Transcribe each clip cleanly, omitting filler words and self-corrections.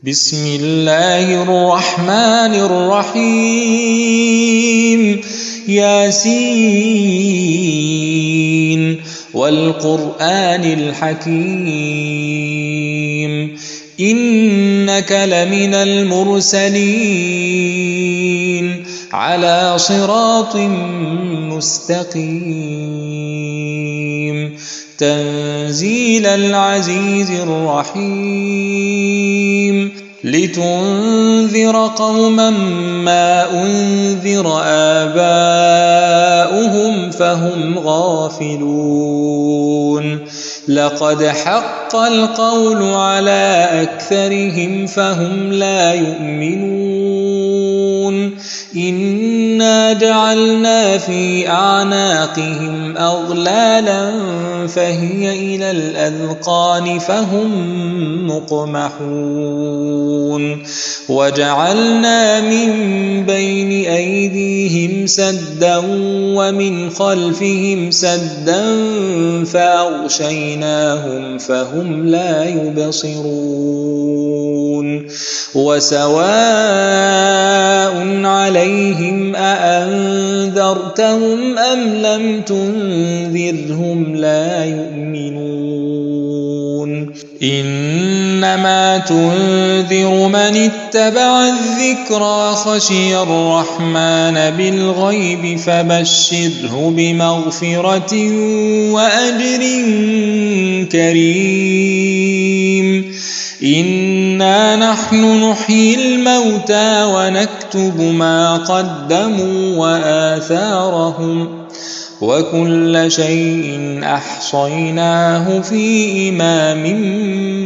بسم الله الرحمن الرحيم ياسين والقرآن الحكيم إنك لمن المرسلين على صراط مستقيم تنزيل العزيز الرحيم لتنذر قوما ما أنذر آباؤهم فهم غافلون لقد حق القول على أكثرهم فهم لا يؤمنون إنا جعلنا في أعناقهم أغلالا فهي إلى الأذقان فهم مقمحون وجعلنا من بين أيديهم سدا ومن خلفهم سدا فأغشيناهم فهم لا يبصرون وسواء عليهم أأنذرتهم أم لم تنذرهم لا يؤمنون إنما تنذر من اتبع الذكر وخشي الرحمن بالغيب فبشره بمغفرة وأجر كريم إنا نحن نحيي الموتى ونكتب ما قدموا وآثارهم وكل شيء أحصيناه في إمام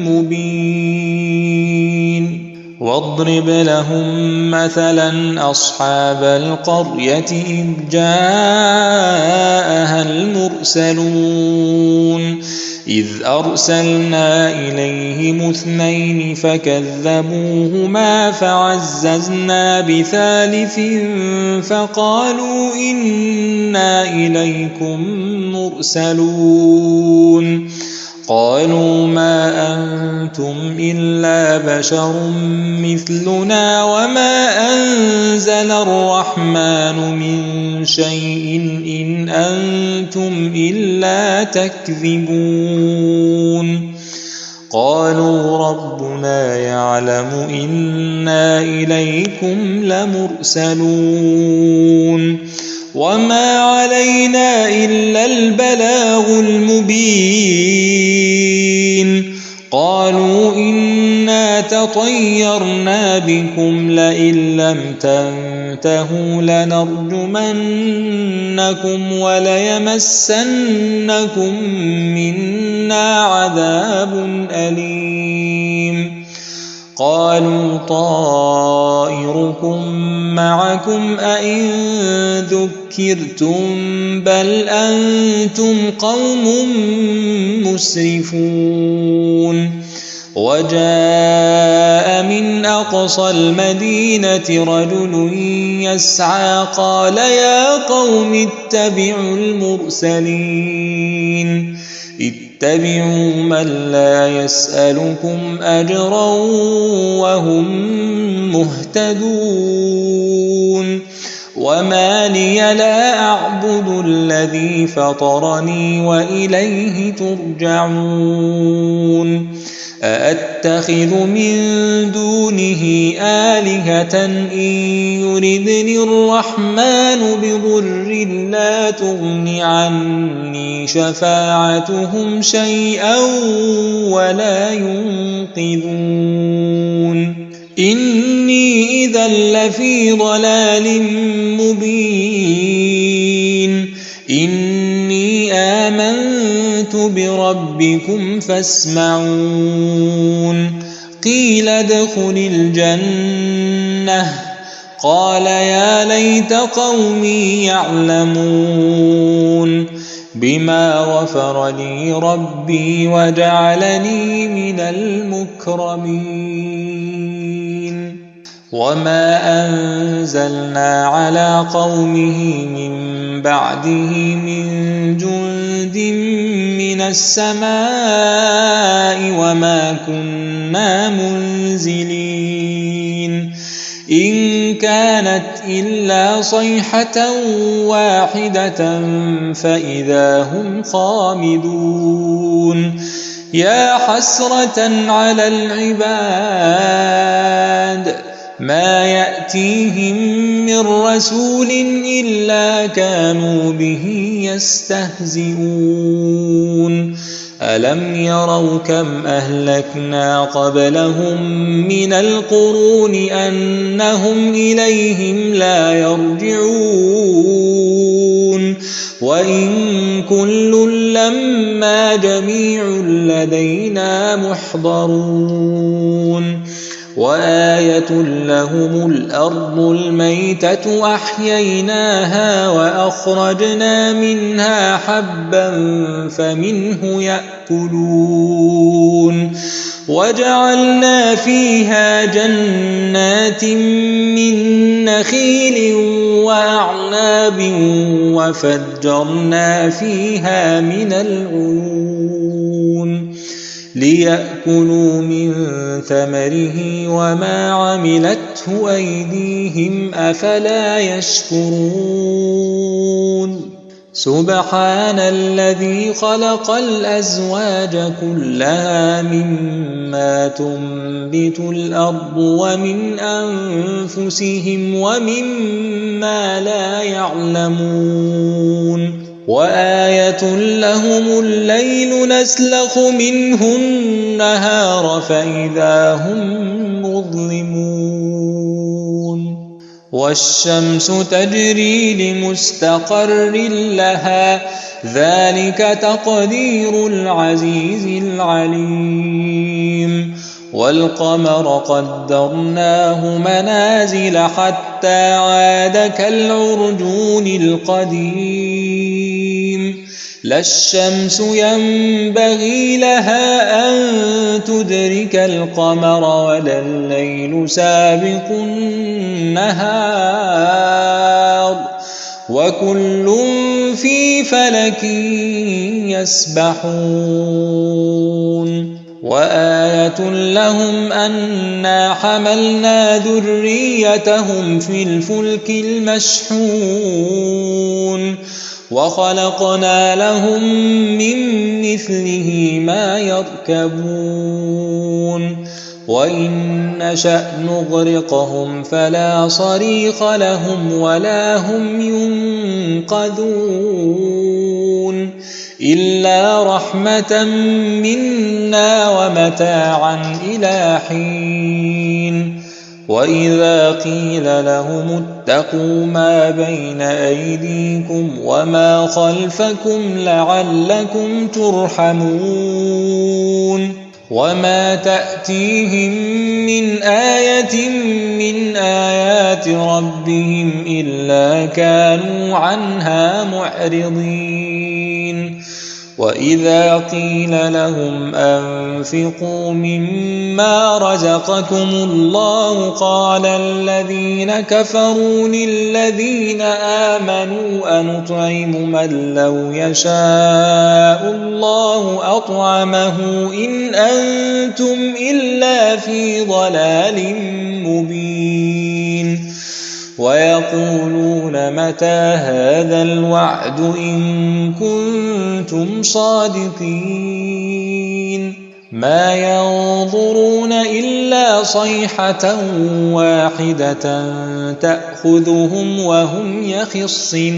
مبين واضرب لهم مثلا أصحاب القرية إذ جاءها المرسلون إذ أرسلنا إليهم 2 فكذبوهما فعززنا بثالث فقالوا إنا إليكم مرسلون قالوا ما أنتم إلا بشر مثلنا وما أنزل الرحمن من شيء إن أنتم إلا تكذبون قالوا ربنا يعلم إنا إليكم لمرسلون وما علينا إلا البلاغ المبين قالوا إنا تطيرنا بكم لئن لم تنتهوا لنرجمنكم وليمسنكم منا عذاب أليم قالوا طائركم معكم أئن ذكرتم بل أنتم قوم مسرفون وجاء من أقصى المدينة رجل يسعى قال يا قوم اتبعوا المرسلين اتبعوا من لا يسألكم أجرا وهم مهتدون وما لي لا أعبد الذي فطرني وإليه ترجعون أأتخذ من دونه آلهة إن يردني الرحمن بضر لا تغن عني شفاعتهم شيئا ولا ينقذون إني إذا لفي ضلال مبين إني آمنت بربكم فاسمعون قيل ادخل الجنة قال يا ليت قومي يعلمون بما غفر لي ربي وجعلني من المكرمين وما أنزلنا على قومه من بعده من جند من السماء وما كنا منزلين إن كانت إلا صيحة واحدة فإذا هم خامدون يا حسرة على العباد ما يأتيهم من رسول إلا كانوا به يستهزئون ألم يروا كم أهلكنا قبلهم من القرون أنهم إليهم لا يرجعون وإن كل لما جميع لدينا محضرون وآية لهم الأرض الميتة أحييناها وأخرجنا منها حبا فمنه يأكلون وجعلنا فيها جنات من نخيل وأعناب وفجرنا فيها من العيون ليأكلوا من ثمره وما عملته أيديهم أفلا يشكرون سبحان الذي خلق الأزواج كلها مما تنبت الأرض ومن أنفسهم ومما لا يعلمون وآية لهم الليل نسلخ منه النهار فإذا هم مظلمون والشمس تجري لمستقر لها ذلك تقدير العزيز العليم والقمر قدرناه منازل حتى عاد كالعرجون القديم لا الشمس ينبغي لها أن تدرك القمر ولا الليل سابق النهار وكل في فلك يسبحون وآية لهم أنا حملنا ذريتهم في الفلك المشحون وخلقنا لهم من مثله ما يركبون وإن نشأ نغرقهم فلا صريخ لهم ولا هم ينقذون إلا رحمة منا ومتاعا إلى حين وإذا قيل لهم اتقوا ما بين أيديكم وما خلفكم لعلكم ترحمون وما تأتيهم من آية من آيات ربهم إلا كانوا عنها معرضين وإذا قيل لهم أنفقوا مما رزقكم الله قال الذين كفروا للذين آمنوا أنطعم من لو يشاء الله أطعمه إن أنتم إلا في ضلال مبين ويقولون متى هذا الوعد إن كنتم صادقين ما ينظرون إلا صيحة واحدة تأخذهم وهم يخصمون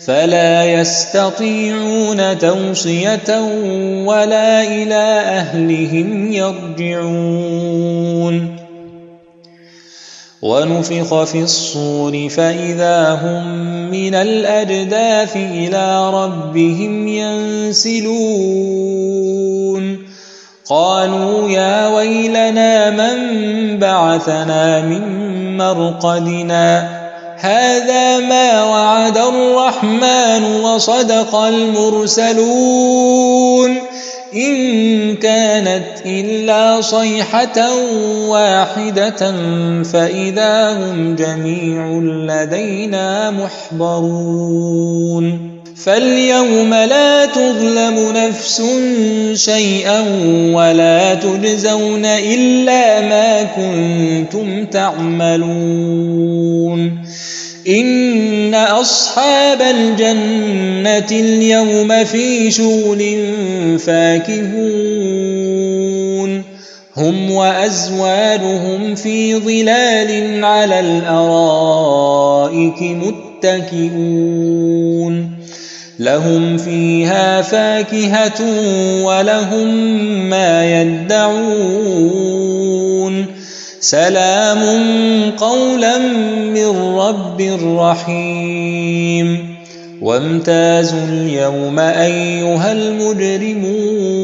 فلا يستطيعون توصية ولا إلى أهلهم يرجعون ونفخ في الصور فإذا هم من الأجداث إلى ربهم ينسلون قالوا يا ويلنا من بعثنا من مرقدنا هذا ما وعد الرحمن وصدق المرسلون إن كانت إلا صيحة واحدة فإذا هم جميع لدينا محضرون فاليوم لا تظلم نفس شيئا ولا تجزون إلا ما كنتم تعملون إن أصحاب الجنة اليوم في شغل فاكهون هم وأزواجهم في ظلال على الأرائك متكئون لهم فيها فاكهة ولهم ما يدعون سلام قولا من رب رحيم وامتازوا اليوم أيها المجرمون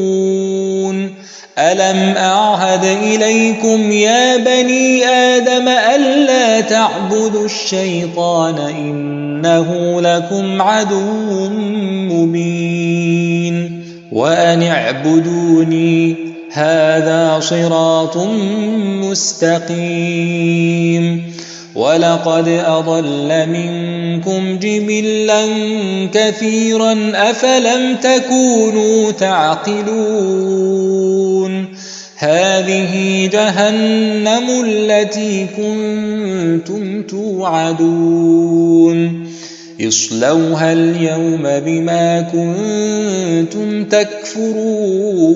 ألم أعهد إليكم يا بني آدم ألا تعبدوا الشيطان إنه لكم عدو مبين وأن اعبدوني هذا صراط مستقيم ولقد أضل منكم جبلا كثيرا أفلم تكونوا تعقلون هذه جهنم التي كنتم توعدون اصلوها اليوم بما كنتم تكفرون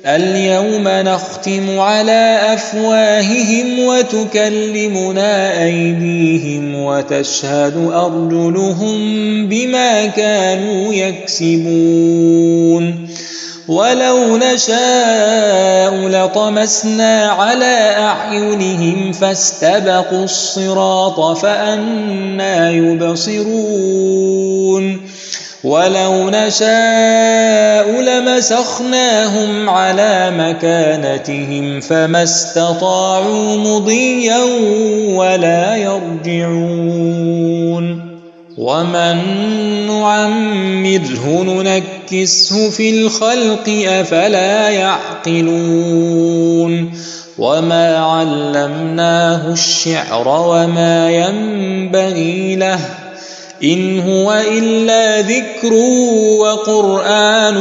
اليوم نختم على أفواههم وتكلمنا أيديهم وتشهد أرجلهم بما كانوا يكسبون ولو نشاء لطمسنا على أعينهم فاستبقوا الصراط فأنى يبصرون ولو نشاء لمسخناهم على مكانتهم فما استطاعوا مضيا ولا يرجعون ومن نعمره ننكسه في الخلق أفلا يعقلون وما علمناه الشعر وما ينبغي له إن هو إلا ذكر وقرآن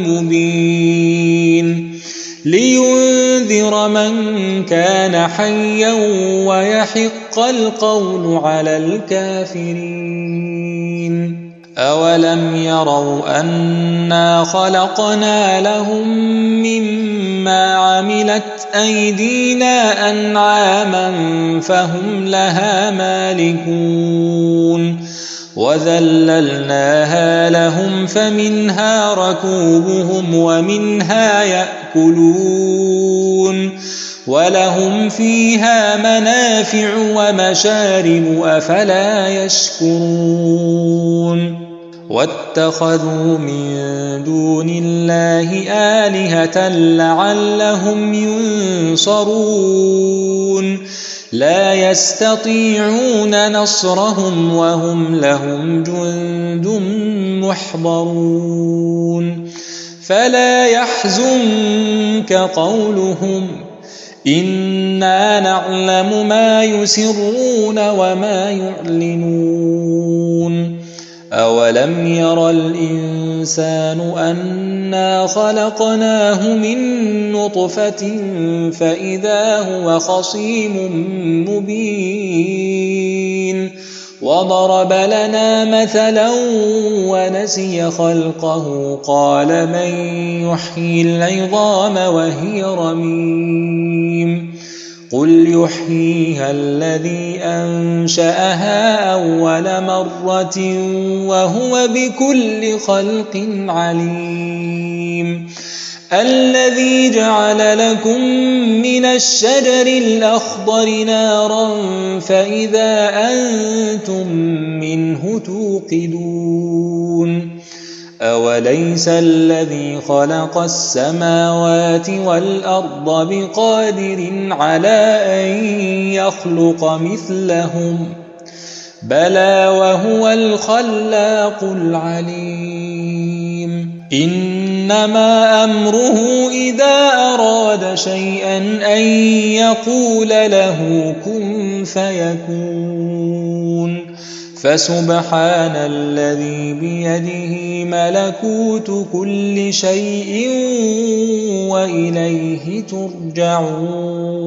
مبين لينذر من كان حيا ويحق القول على الكافرين أولم يروا أنا خلقنا لهم مما عملت أيدينا أنعاما فهم لها مالكون وذللناها لهم فمنها ركوبهم ومنها يأكلون ولهم فيها منافع ومشارب أفلا يشكرون واتخذوا من دون الله آلهة لعلهم ينصرون لا يستطيعون نصرهم وهم لهم جند محضرون فلا يحزنك قولهم إنا نعلم ما يسرون وما يعلنون أولم ير الإنسان أنا خلقناه من نطفة فإذا هو خصيم مبين وضرب لنا مثلا ونسي خلقه قال من يحيي العظام وهي رميم قل يحييها الذي أنشأها أول مرة وهو بكل خلق عليم الذي جعل لكم من الشجر الأخضر نارا فإذا أنتم منه توقدون أوليس الذي خلق السماوات والأرض بقادر على أن يخلق مثلهم بلى وهو الخلاق العليم إنما أمره إذا أراد شيئا أن يقول له كن فيكون فسبحان الذي بيده ملكوت كل شيء وإليه ترجعون.